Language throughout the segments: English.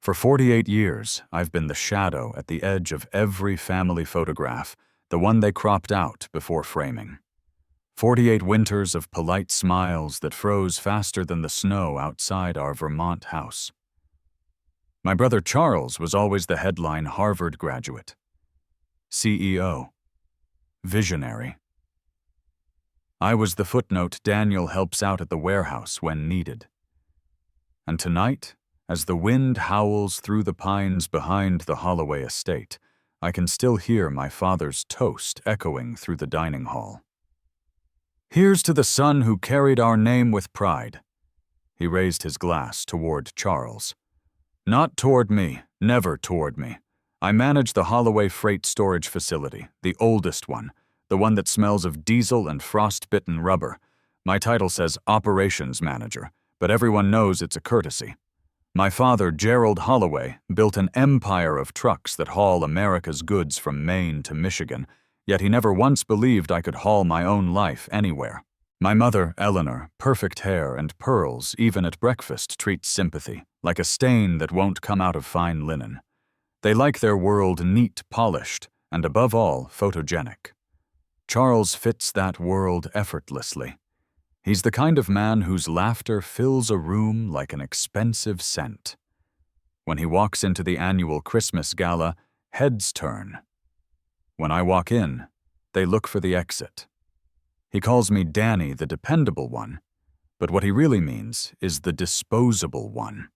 For 48 years, I've been the shadow at the edge of every family photograph, the one they cropped out before framing. 48 winters of polite smiles that froze faster than the snow outside our Vermont house. My brother Charles was always the headline Harvard graduate. CEO. Visionary. I was the footnote Daniel helps out at the warehouse when needed. And tonight, as the wind howls through the pines behind the Holloway estate, I can still hear my father's toast echoing through the dining hall. Here's to the son who carried our name with pride. He raised his glass toward Charles. Not toward me, never toward me. I manage the Holloway Freight Storage Facility, the oldest one, the one that smells of diesel and frostbitten rubber. My title says Operations Manager, but everyone knows it's a courtesy. My father, Gerald Holloway, built an empire of trucks that haul America's goods from Maine to Michigan, yet he never once believed I could haul my own life anywhere. My mother, Eleanor, perfect hair and pearls even at breakfast, treats sympathy, like a stain that won't come out of fine linen. They like their world neat, polished, and above all, photogenic. Charles fits that world effortlessly. He's the kind of man whose laughter fills a room like an expensive scent. When he walks into the annual Christmas gala, heads turn. When I walk in, they look for the exit. He calls me Danny, the dependable one, but what he really means is the disposable one.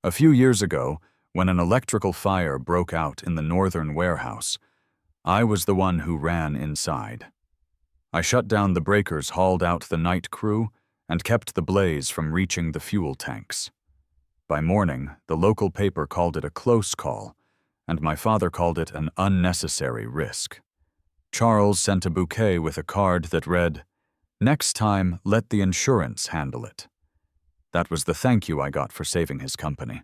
A few years ago, when an electrical fire broke out in the northern warehouse, I was the one who ran inside. I shut down the breakers, hauled out the night crew, and kept the blaze from reaching the fuel tanks. By morning, the local paper called it a close call, and my father called it an unnecessary risk. Charles sent a bouquet with a card that read, "Next time, let the insurance handle it." That was the thank you I got for saving his company.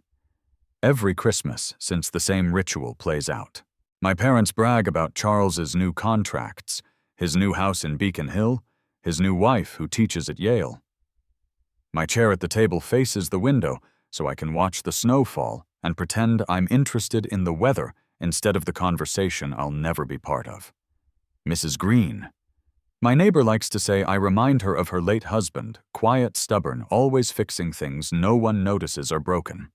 Every Christmas, since the same ritual plays out. My parents brag about Charles's new contracts, his new house in Beacon Hill, his new wife who teaches at Yale. My chair at the table faces the window so I can watch the snow fall and pretend I'm interested in the weather instead of the conversation I'll never be part of. Mrs. Green. My neighbor likes to say I remind her of her late husband, quiet, stubborn, always fixing things no one notices are broken.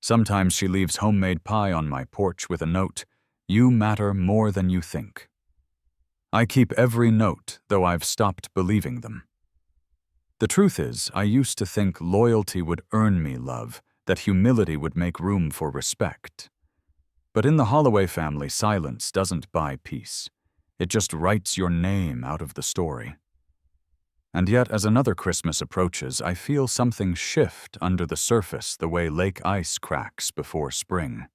Sometimes she leaves homemade pie on my porch with a note, "You matter more than you think." I keep every note, though I've stopped believing them. The truth is, I used to think loyalty would earn me love, that humility would make room for respect. But in the Holloway family, silence doesn't buy peace. It just writes your name out of the story. And yet, as another Christmas approaches, I feel something shift under the surface the way lake ice cracks before spring.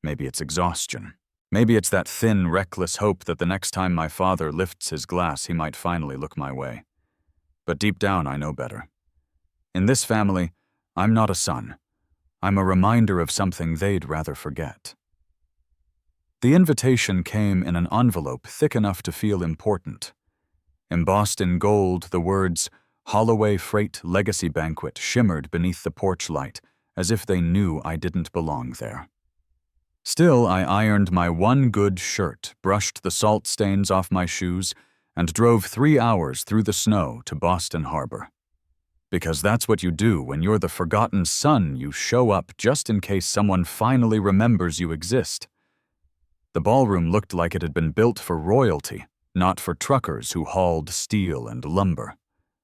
Maybe it's exhaustion. Maybe it's that thin, reckless hope that the next time my father lifts his glass, he might finally look my way. But deep down, I know better. In this family, I'm not a son. I'm a reminder of something they'd rather forget. The invitation came in an envelope thick enough to feel important. Embossed in gold, the words, "Holloway Freight Legacy Banquet" shimmered beneath the porch light, as if they knew I didn't belong there. Still, I ironed my one good shirt, brushed the salt stains off my shoes, and drove 3 hours through the snow to Boston Harbor. Because that's what you do when you're the forgotten son. You show up just in case someone finally remembers you exist. The ballroom looked like it had been built for royalty, not for truckers who hauled steel and lumber.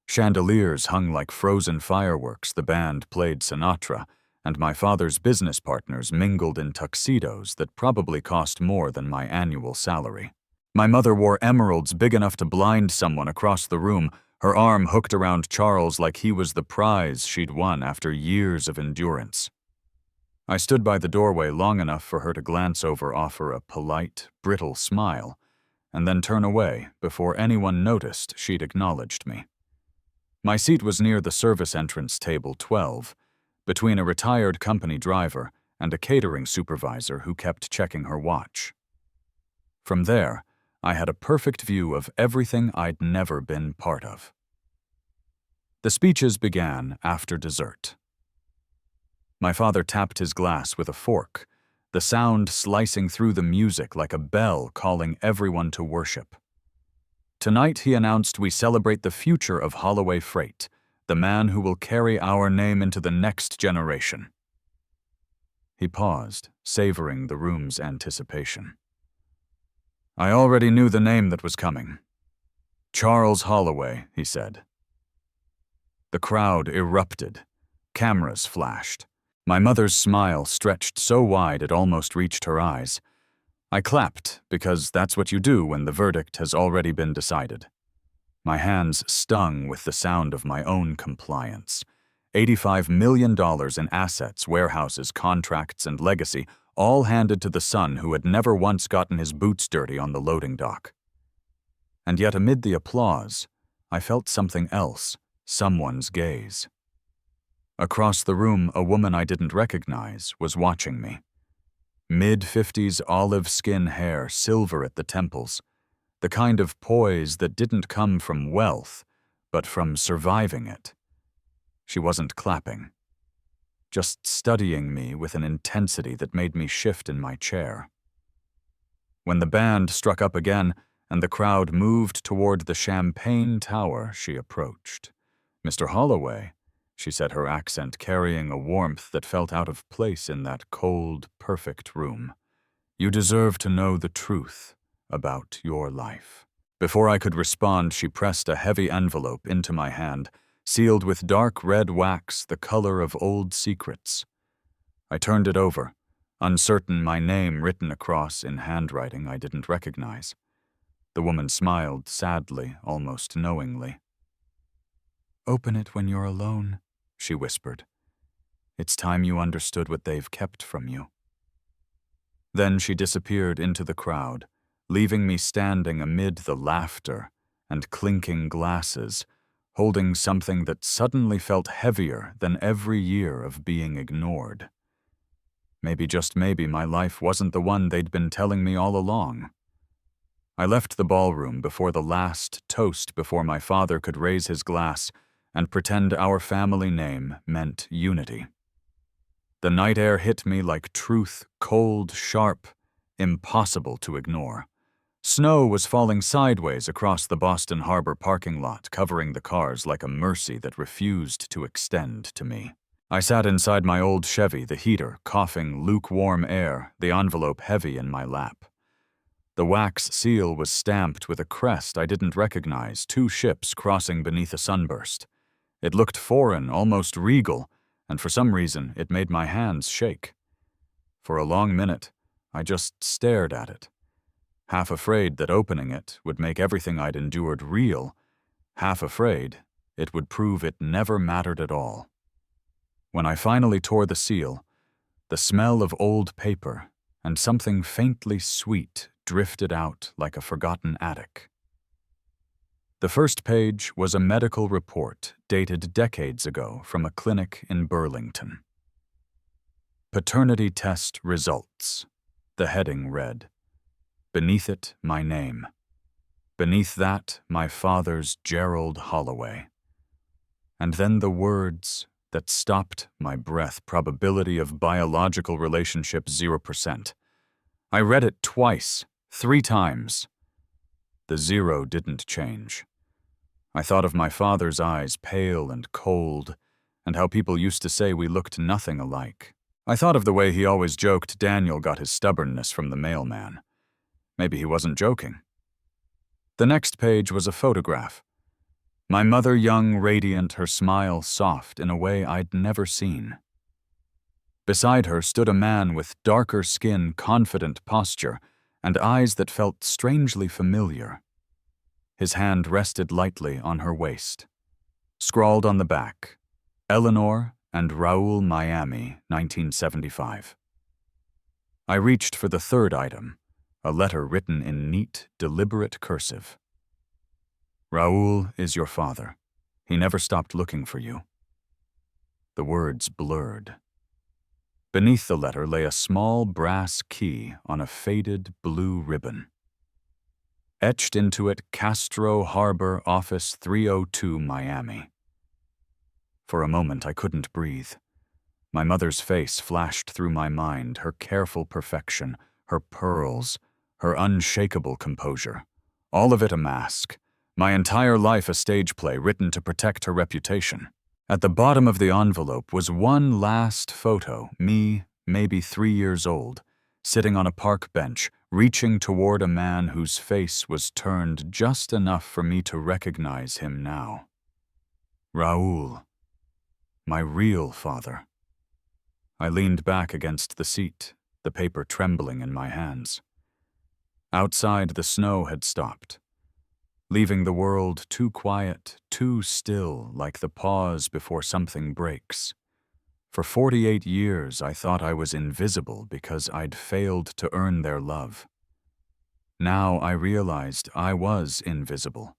Chandeliers hung like frozen fireworks, the band played Sinatra, and my father's business partners mingled in tuxedos that probably cost more than my annual salary. My mother wore emeralds big enough to blind someone across the room, her arm hooked around Charles like he was the prize she'd won after years of endurance. I stood by the doorway long enough for her to glance over, offer a polite, brittle smile, and then turn away before anyone noticed she'd acknowledged me. My seat was near the service entrance table 12, between a retired company driver and a catering supervisor who kept checking her watch. From there, I had a perfect view of everything I'd never been part of. The speeches began after dessert. My father tapped his glass with a fork, the sound slicing through the music like a bell calling everyone to worship. Tonight, he announced, we celebrate the future of Holloway Freight, the man who will carry our name into the next generation. He paused, savoring the room's anticipation. I already knew the name that was coming. Charles Holloway, he said. The crowd erupted. Cameras flashed. My mother's smile stretched so wide it almost reached her eyes. I clapped, because that's what you do when the verdict has already been decided. My hands stung with the sound of my own compliance. $85 million in assets, warehouses, contracts, and legacy, all handed to the son who had never once gotten his boots dirty on the loading dock. And yet amid the applause, I felt something else, someone's gaze. Across the room, a woman I didn't recognize was watching me. Mid-50s olive skin hair, silver at the temples, the kind of poise that didn't come from wealth, but from surviving it. She wasn't clapping, just studying me with an intensity that made me shift in my chair. When the band struck up again and the crowd moved toward the champagne tower, she approached. Mr. Holloway, she said, her accent carrying a warmth that felt out of place in that cold, perfect room. You deserve to know the truth about your life. Before I could respond, she pressed a heavy envelope into my hand, sealed with dark red wax the color of old secrets. I turned it over, uncertain, my name written across in handwriting I didn't recognize. The woman smiled sadly, almost knowingly. Open it when you're alone, she whispered. It's time you understood what they've kept from you. Then she disappeared into the crowd, leaving me standing amid the laughter and clinking glasses, holding something that suddenly felt heavier than every year of being ignored. Maybe, just maybe, my life wasn't the one they'd been telling me all along. I left the ballroom before the last toast, before my father could raise his glass and pretend our family name meant unity. The night air hit me like truth, cold, sharp, impossible to ignore. Snow was falling sideways across the Boston Harbor parking lot, covering the cars like a mercy that refused to extend to me. I sat inside my old Chevy, the heater coughing lukewarm air, the envelope heavy in my lap. The wax seal was stamped with a crest I didn't recognize, 2 ships crossing beneath a sunburst. It looked foreign, almost regal, and for some reason it made my hands shake. For a long minute, I just stared at it, half afraid that opening it would make everything I'd endured real, half afraid it would prove it never mattered at all. When I finally tore the seal, the smell of old paper and something faintly sweet drifted out like a forgotten attic. The first page was a medical report dated decades ago from a clinic in Burlington. Paternity test results. The heading read. Beneath it, my name. Beneath that, my father's Gerald Holloway. And then the words that stopped my breath. Probability of biological relationship 0%. I read it twice, 3 times. The 0 didn't change. I thought of my father's eyes, pale and cold, and how people used to say we looked nothing alike. I thought of the way he always joked Daniel got his stubbornness from the mailman. Maybe he wasn't joking. The next page was a photograph. My mother, young, radiant, her smile soft in a way I'd never seen. Beside her stood a man with darker skin, confident posture, and eyes that felt strangely familiar. His hand rested lightly on her waist. Scrawled on the back, Eleanor and Raoul, Miami, 1975. I reached for the 3rd item, a letter written in neat, deliberate cursive. Raoul is your father. He never stopped looking for you. The words blurred. Beneath the letter lay a small brass key on a faded blue ribbon. Etched into it, Castro Harbor, Office 302, Miami. For a moment, I couldn't breathe. My mother's face flashed through my mind, her careful perfection, her pearls, her unshakable composure. All of it a mask. My entire life a stage play written to protect her reputation. At the bottom of the envelope was one last photo, me, maybe 3 years old, sitting on a park bench, reaching toward a man whose face was turned just enough for me to recognize him now. Raoul, my real father. I leaned back against the seat, the paper trembling in my hands. Outside, the snow had stopped, leaving the world too quiet, too still, like the pause before something breaks. For 48 years, I thought I was invisible because I'd failed to earn their love. Now I realized I was invisible,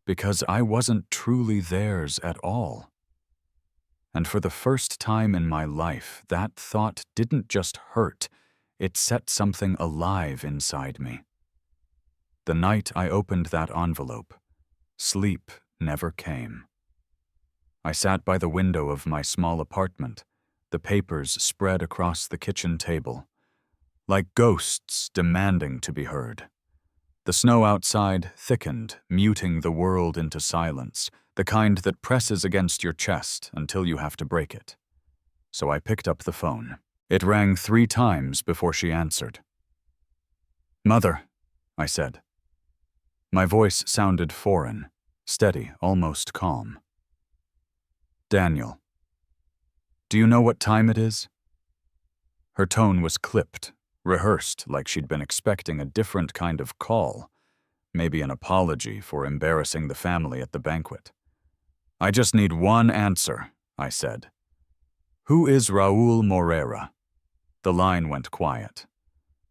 because I wasn't truly theirs at all. And for the first time in my life, that thought didn't just hurt, it set something alive inside me. The night I opened that envelope, sleep never came. I sat by the window of my small apartment, the papers spread across the kitchen table, like ghosts demanding to be heard. The snow outside thickened, muting the world into silence, the kind that presses against your chest until you have to break it. So I picked up the phone. It rang 3 times before she answered. "Mother," I said. My voice sounded foreign, steady, almost calm. "Daniel, do you know what time it is?" Her tone was clipped, rehearsed like she'd been expecting a different kind of call, maybe an apology for embarrassing the family at the banquet. "I just need one answer," I said. "Who is Raoul Moreira?" The line went quiet.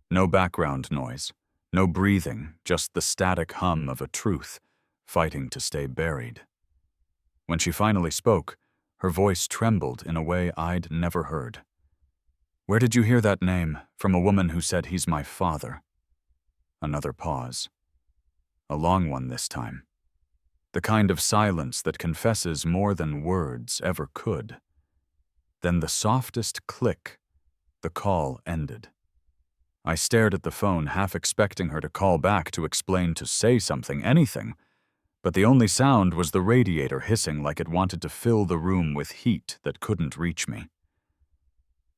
No background noise, no breathing, just the static hum of a truth, fighting to stay buried. When she finally spoke, her voice trembled in a way I'd never heard. "Where did you hear that name? From a woman who said he's my father." Another pause. A long one this time. The kind of silence that confesses more than words ever could. Then the softest click, the call ended. I stared at the phone, half expecting her to call back to explain, to say something, anything. But the only sound was the radiator hissing like it wanted to fill the room with heat that couldn't reach me.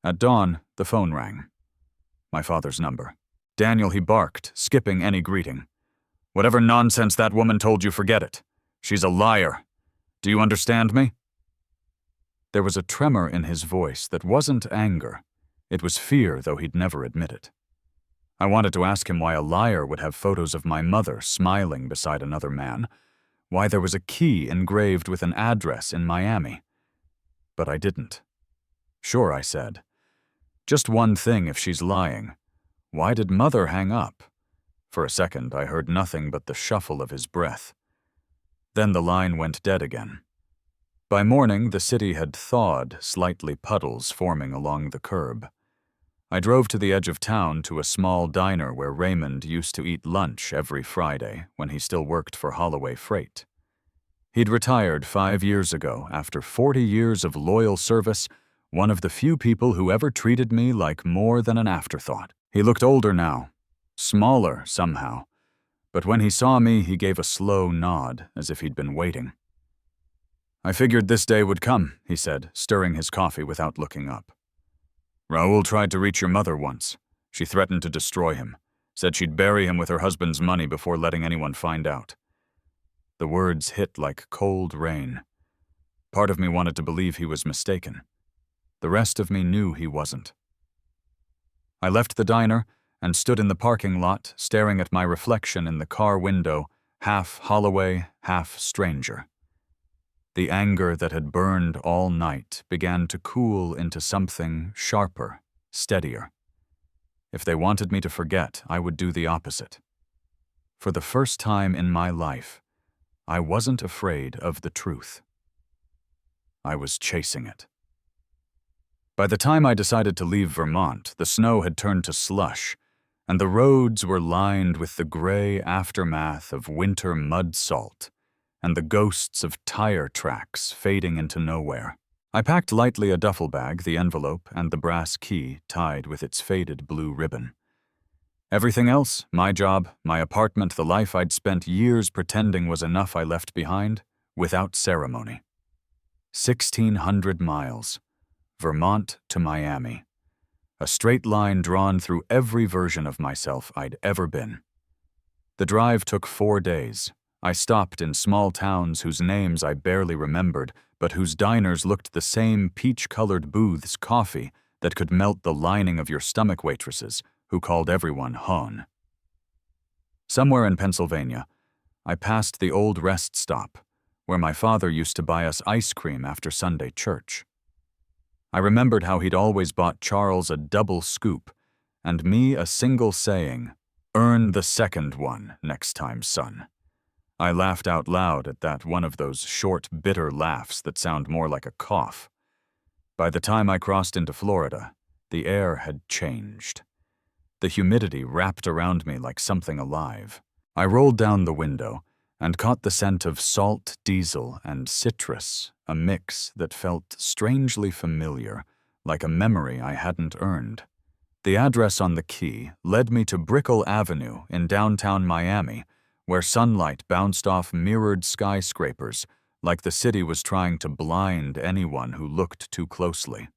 At dawn, the phone rang. My father's number. "Daniel," he barked, skipping any greeting. "Whatever nonsense that woman told you, forget it. She's a liar. Do you understand me?" There was a tremor in his voice that wasn't anger. It was fear, though he'd never admit it. I wanted to ask him why a liar would have photos of my mother smiling beside another man, why there was a key engraved with an address in Miami. But I didn't. "Sure," I said. "Just one thing if she's lying. Why did Mother hang up?" For a second, I heard nothing but the shuffle of his breath. Then the line went dead again. By morning, the city had thawed, slightly puddles forming along the curb. I drove to the edge of town to a small diner where Raymond used to eat lunch every Friday when he still worked for Holloway Freight. He'd retired 5 years ago after 40 years of loyal service, one of the few people who ever treated me like more than an afterthought. He looked older now, smaller somehow, but when he saw me, he gave a slow nod, as if he'd been waiting. "I figured this day would come," he said, stirring his coffee without looking up. "Raoul tried to reach your mother once. She threatened to destroy him, said she'd bury him with her husband's money before letting anyone find out." The words hit like cold rain. Part of me wanted to believe he was mistaken. The rest of me knew he wasn't. I left the diner and stood in the parking lot, staring at my reflection in the car window, half Holloway, half stranger. The anger that had burned all night began to cool into something sharper, steadier. If they wanted me to forget, I would do the opposite. For the first time in my life, I wasn't afraid of the truth. I was chasing it. By the time I decided to leave Vermont, the snow had turned to slush, and the roads were lined with the gray aftermath of winter mud salt and the ghosts of tire tracks fading into nowhere. I packed lightly a duffel bag, the envelope, and the brass key tied with its faded blue ribbon. Everything else, my job, my apartment, the life I'd spent years pretending was enough, I left behind, without ceremony. 1,600 miles, Vermont to Miami. A straight line drawn through every version of myself I'd ever been. The drive took 4 days. I stopped in small towns whose names I barely remembered, but whose diners looked the same peach-colored booths, coffee that could melt the lining of your stomach, waitresses who called everyone hon. Somewhere in Pennsylvania, I passed the old rest stop, where my father used to buy us ice cream after Sunday church. I remembered how he'd always bought Charles a double scoop, and me a single saying, "Earn the second one next time, son." I laughed out loud at that, one of those short, bitter laughs that sound more like a cough. By the time I crossed into Florida, the air had changed. The humidity wrapped around me like something alive. I rolled down the window and caught the scent of salt, diesel, and citrus, a mix that felt strangely familiar, like a memory I hadn't earned. The address on the key led me to Brickell Avenue in downtown Miami, where sunlight bounced off mirrored skyscrapers, like the city was trying to blind anyone who looked too closely.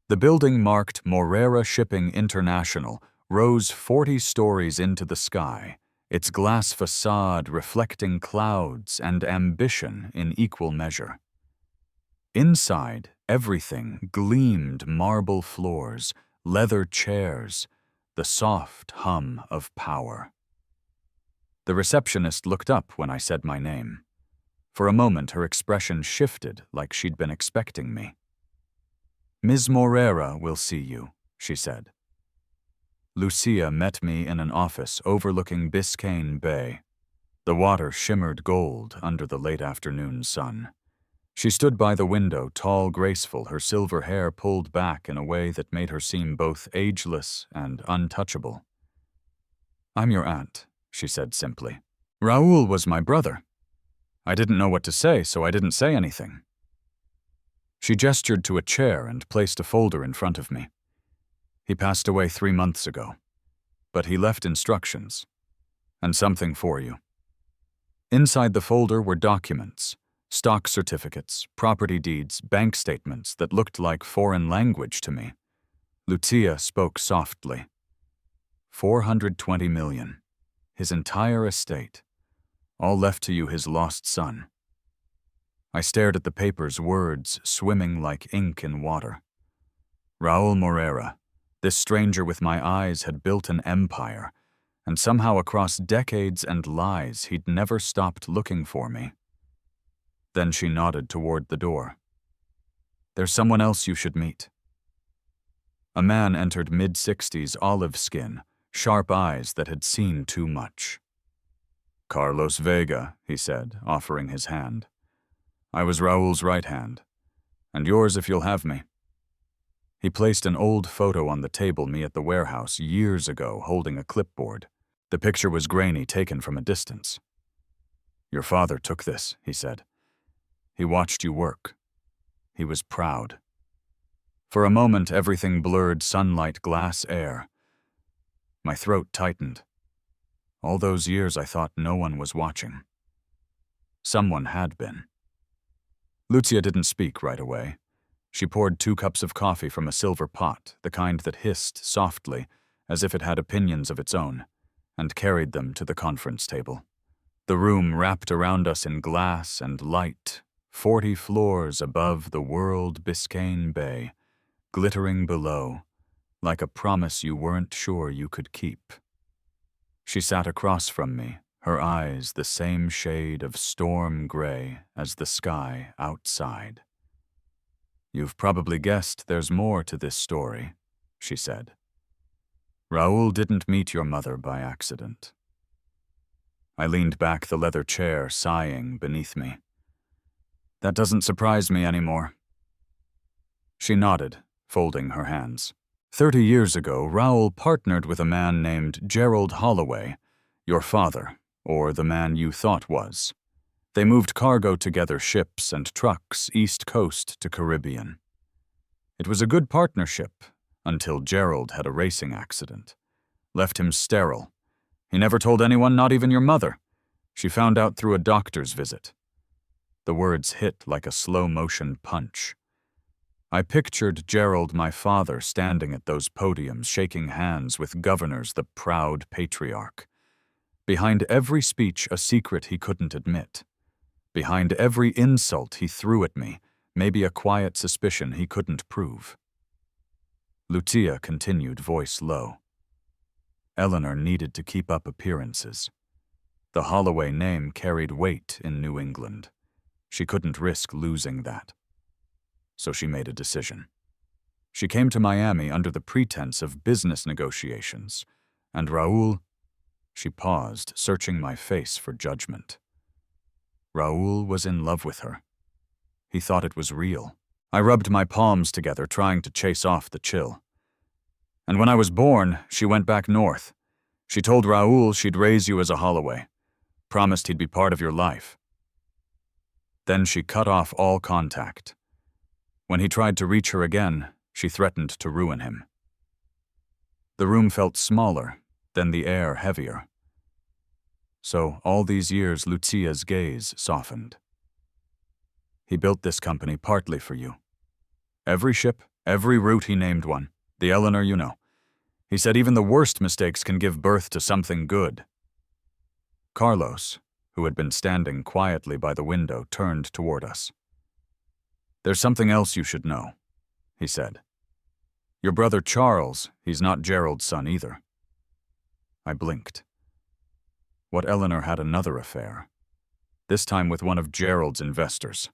The building marked Morera Shipping International rose 40 stories into the sky, its glass facade reflecting clouds and ambition in equal measure. Inside, everything gleamed: marble floors, leather chairs, the soft hum of power. The receptionist looked up when I said my name. For a moment, her expression shifted, like she'd been expecting me. "Ms. Morera will see you," she said. Lucia met me in an office overlooking Biscayne Bay. The water shimmered gold under the late afternoon sun. She stood by the window, tall, graceful, her silver hair pulled back in a way that made her seem both ageless and untouchable. "I'm your aunt," she said simply. "Raoul was my brother. I didn't know what to say, so I didn't say anything." She gestured to a chair and placed a folder in front of me. "He passed away 3 months ago, but he left instructions, and something for you." Inside the folder were documents, stock certificates, property deeds, bank statements that looked like foreign language to me. Lucia spoke softly. 420 million, his entire estate, all left to you, his lost son. I stared at the papers, words swimming like ink in water. Raoul Morera, this stranger with my eyes, had built an empire, and somehow across decades and lies he'd never stopped looking for me. Then she nodded toward the door. "There's someone else you should meet." A man entered, mid-60s, olive skin, sharp eyes that had seen too much. "Carlos Vega," he said, offering his hand. "I was Raoul's right hand, and yours if you'll have me." He placed an old photo on the table, me at the warehouse years ago, holding a clipboard. The picture was grainy, taken from a distance. "Your father took this," he said. "He watched you work. He was proud." For a moment, everything blurred: sunlight, glass, air. My throat tightened. All those years I thought no one was watching. Someone had been. Lucia didn't speak right away. She poured 2 cups of coffee from a silver pot, the kind that hissed softly, as if it had opinions of its own, and carried them to the conference table. The room wrapped around us in glass and light, 40 floors above the world Biscayne Bay, glittering below, like a promise you weren't sure you could keep. She sat across from me, her eyes the same shade of storm gray as the sky outside. "You've probably guessed there's more to this story," she said. "Raoul didn't meet your mother by accident." I leaned back, the leather chair sighing beneath me. "That doesn't surprise me anymore." She nodded, folding her hands. 30 years ago, Raoul partnered with a man named Gerald Holloway, your father, or the man you thought was. They moved cargo together, ships and trucks, east coast to Caribbean. It was a good partnership until Gerald had a racing accident. Left him sterile. He never told anyone, not even your mother. She found out through a doctor's visit. The words hit like a slow-motion punch. I pictured Gerald, my father, standing at those podiums, shaking hands with governors, the proud patriarch. Behind every speech, a secret he couldn't admit. Behind every insult he threw at me, maybe a quiet suspicion he couldn't prove. Lucia continued, voice low. Eleanor needed to keep up appearances. The Holloway name carried weight in New England. She couldn't risk losing that. So she made a decision. She came to Miami under the pretense of business negotiations, and Raoul... She paused, searching my face for judgment. Raoul was in love with her. He thought it was real. I rubbed my palms together, trying to chase off the chill. And when I was born, she went back north. She told Raoul she'd raise you as a Holloway. Promised he'd be part of your life. Then she cut off all contact. When he tried to reach her again, she threatened to ruin him. The room felt smaller, then the air heavier. So, all these years, Lucia's gaze softened. He built this company partly for you. Every ship, every route, he named one. The Eleanor you know. He said even the worst mistakes can give birth to something good. Carlos, who had been standing quietly by the window, turned toward us. There's something else you should know, he said. Your brother Charles, he's not Gerald's son either. I blinked. What, Eleanor had another affair? This time with one of Gerald's investors,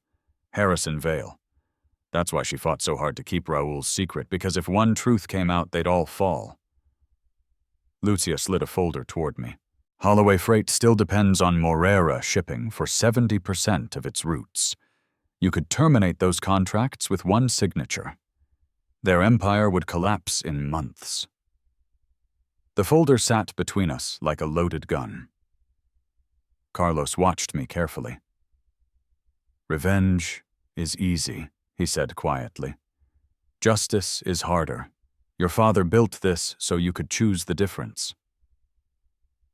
Harrison Vale. That's why she fought so hard to keep Raoul's secret, because if one truth came out, they'd all fall. Lucia slid a folder toward me. Holloway Freight still depends on Morera shipping for 70% of its routes. You could terminate those contracts with one signature. Their empire would collapse in months. The folder sat between us like a loaded gun. Carlos watched me carefully. Revenge is easy, he said quietly. Justice is harder. Your father built this so you could choose the difference.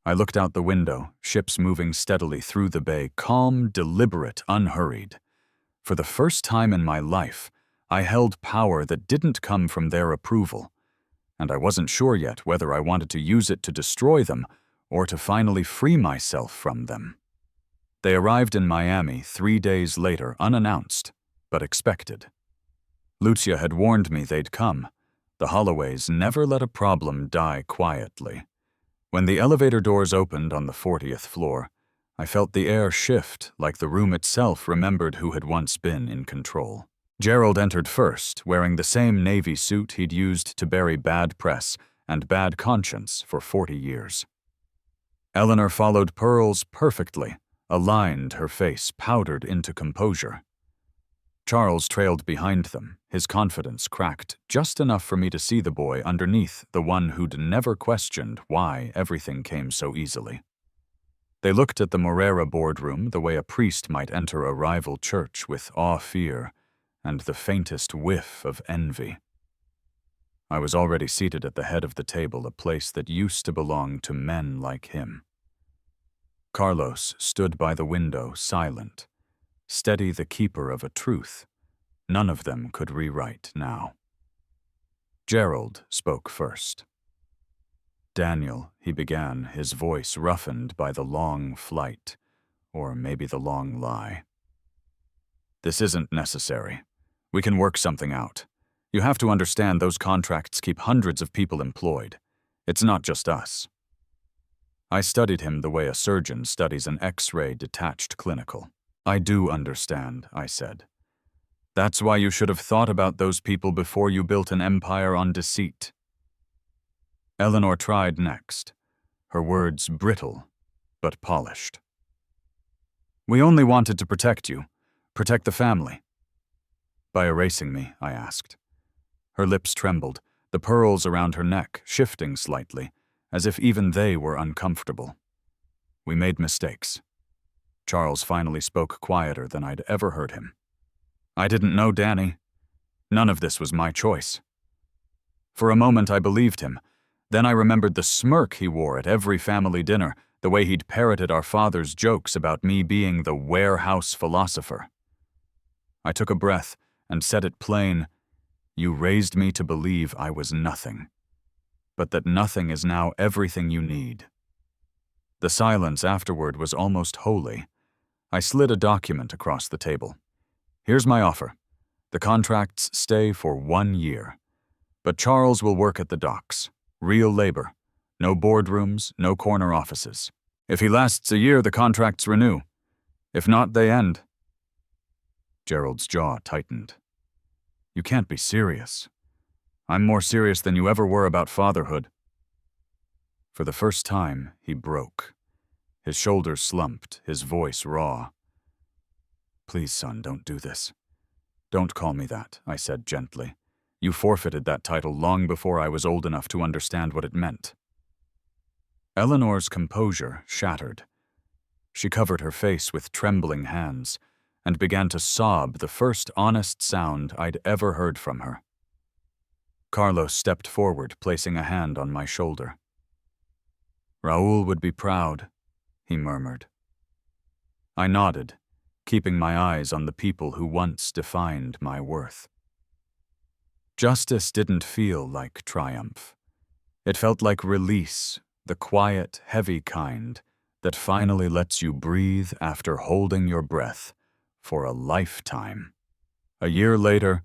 I looked out the window, ships moving steadily through the bay, calm, deliberate, unhurried. For the first time in my life, I held power that didn't come from their approval, and I wasn't sure yet whether I wanted to use it to destroy them or to finally free myself from them. They arrived in Miami 3 days later, unannounced, but expected. Lucia had warned me they'd come. The Holloways never let a problem die quietly. When the elevator doors opened on the 40th floor, I felt the air shift like the room itself remembered who had once been in control. Gerald entered first, wearing the same navy suit he'd used to bury bad press and bad conscience for 40 years. Eleanor followed Pearls perfectly, aligned her face, powdered into composure. Charles trailed behind them, his confidence cracked just enough for me to see the boy underneath, the one who'd never questioned why everything came so easily. They looked at the Morera boardroom the way a priest might enter a rival church, with awe-fear and the faintest whiff of envy. I was already seated at the head of the table, a place that used to belong to men like him. Carlos stood by the window, silent, steady, the keeper of a truth none of them could rewrite now. Gerald spoke first. Daniel, he began, his voice roughened by the long flight, or maybe the long lie. This isn't necessary. We can work something out. You have to understand those contracts keep hundreds of people employed. It's not just us. I studied him the way a surgeon studies an X-ray detached clinical. I do understand, I said. That's why you should have thought about those people before you built an empire on deceit. Eleanor tried next, her words brittle but polished. We only wanted to protect you, protect the family. By erasing me, I asked. Her lips trembled, the pearls around her neck shifting slightly, as if even they were uncomfortable. We made mistakes. Charles finally spoke quieter than I'd ever heard him. I didn't know Danny. None of this was my choice. For a moment I believed him. Then I remembered the smirk he wore at every family dinner, the way he'd parroted our father's jokes about me being the warehouse philosopher. I took a breath and said it plain, "You raised me to believe I was nothing, but that nothing is now everything you need." The silence afterward was almost holy. I slid a document across the table. "Here's my offer. The contracts stay for 1 year. But Charles will work at the docks. Real labor. No boardrooms, no corner offices. If he lasts a year, the contracts renew. If not, they end." Gerald's jaw tightened. "You can't be serious. I'm more serious than you ever were about fatherhood." For the first time, he broke. His shoulders slumped, his voice raw. "Please, son, don't do this. Don't call me that," I said gently. "You forfeited that title long before I was old enough to understand what it meant." Eleanor's composure shattered. She covered her face with trembling hands and began to sob, the first honest sound I'd ever heard from her. Carlos stepped forward, placing a hand on my shoulder. "Raúl would be proud," he murmured. I nodded, keeping my eyes on the people who once defined my worth. Justice didn't feel like triumph. It felt like release, the quiet, heavy kind that finally lets you breathe after holding your breath for a lifetime. A year later,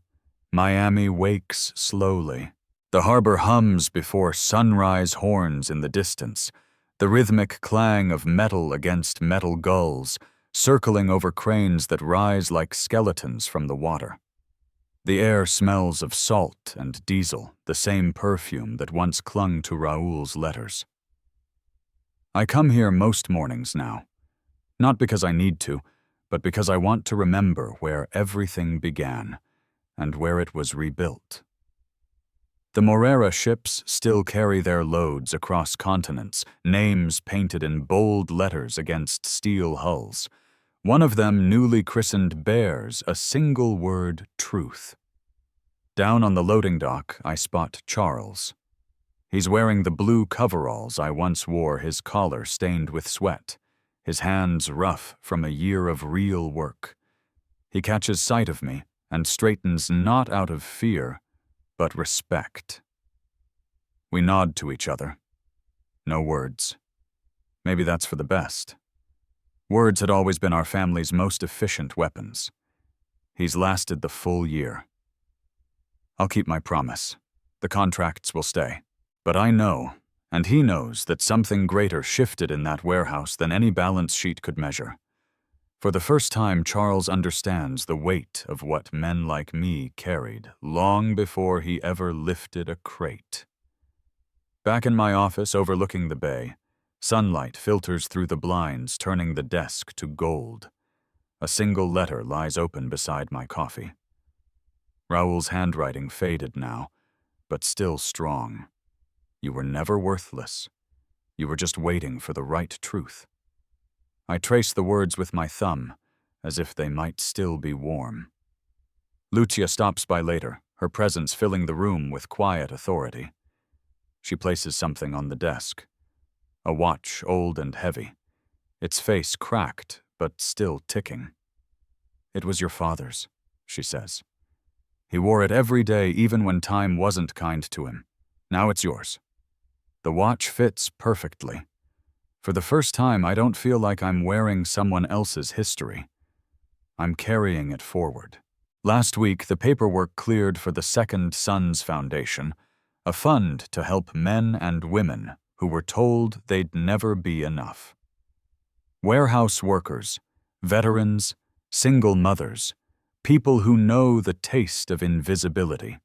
Miami wakes slowly. The harbor hums before sunrise horns in the distance, the rhythmic clang of metal against metal gulls, circling over cranes that rise like skeletons from the water. The air smells of salt and diesel, the same perfume that once clung to Raúl's letters. I come here most mornings now, not because I need to, but because I want to remember where everything began and where it was rebuilt. The Morera ships still carry their loads across continents, names painted in bold letters against steel hulls. One of them, newly christened, bears a single word: truth. Down on the loading dock, I spot Charles. He's wearing the blue coveralls I once wore, his collar stained with sweat, his hands rough from a year of real work. He catches sight of me and straightens, not out of fear, but respect. We nod to each other. No words. Maybe that's for the best. Words had always been our family's most efficient weapons. He's lasted the full year. I'll keep my promise. The contracts will stay. But I know, and he knows, that something greater shifted in that warehouse than any balance sheet could measure. For the first time, Charles understands the weight of what men like me carried long before he ever lifted a crate. Back in my office overlooking the bay, sunlight filters through the blinds, turning the desk to gold. A single letter lies open beside my coffee. Raúl's handwriting faded now, but still strong. You were never worthless. You were just waiting for the right truth. I trace the words with my thumb, as if they might still be warm. Lucia stops by later, her presence filling the room with quiet authority. She places something on the desk. A watch, old and heavy. Its face cracked, but still ticking. "It was your father's," she says. "He wore it every day, even when time wasn't kind to him. Now it's yours." The watch fits perfectly. For the first time, I don't feel like I'm wearing someone else's history. I'm carrying it forward. Last week, the paperwork cleared for the Second Sons Foundation, a fund to help men and women who were told they'd never be enough. Warehouse workers, veterans, single mothers, people who know the taste of invisibility.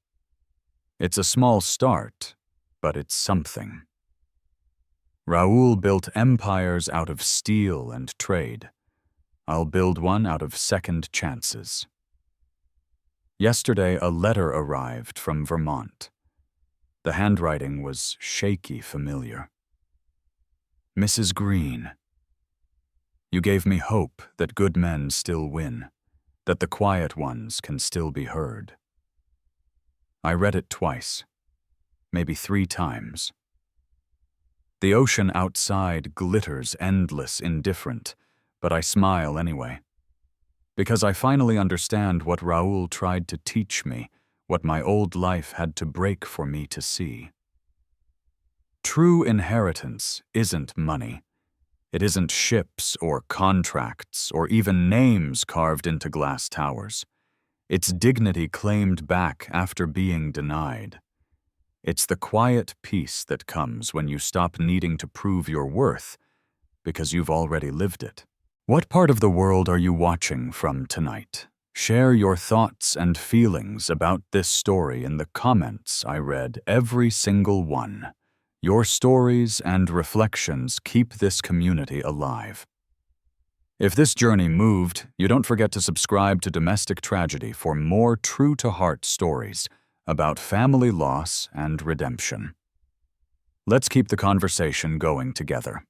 It's a small start, but it's something. Raúl built empires out of steel and trade. I'll build one out of second chances. Yesterday, a letter arrived from Vermont. The handwriting was shaky familiar. "Mrs. Green." You gave me hope that good men still win, that the quiet ones can still be heard. I read it twice, maybe 3 times. The ocean outside glitters endless, indifferent, but I smile anyway. Because I finally understand what Raoul tried to teach me, what my old life had to break for me to see. True inheritance isn't money. It isn't ships or contracts or even names carved into glass towers. It's dignity claimed back after being denied. It's the quiet peace that comes when you stop needing to prove your worth because you've already lived it. What part of the world are you watching from tonight? Share your thoughts and feelings about this story in the comments. I read every single one. Your stories and reflections keep this community alive. If this journey moved, you don't forget to subscribe to Domestic Tragedy for more true-to-heart stories about family loss and redemption. Let's keep the conversation going together.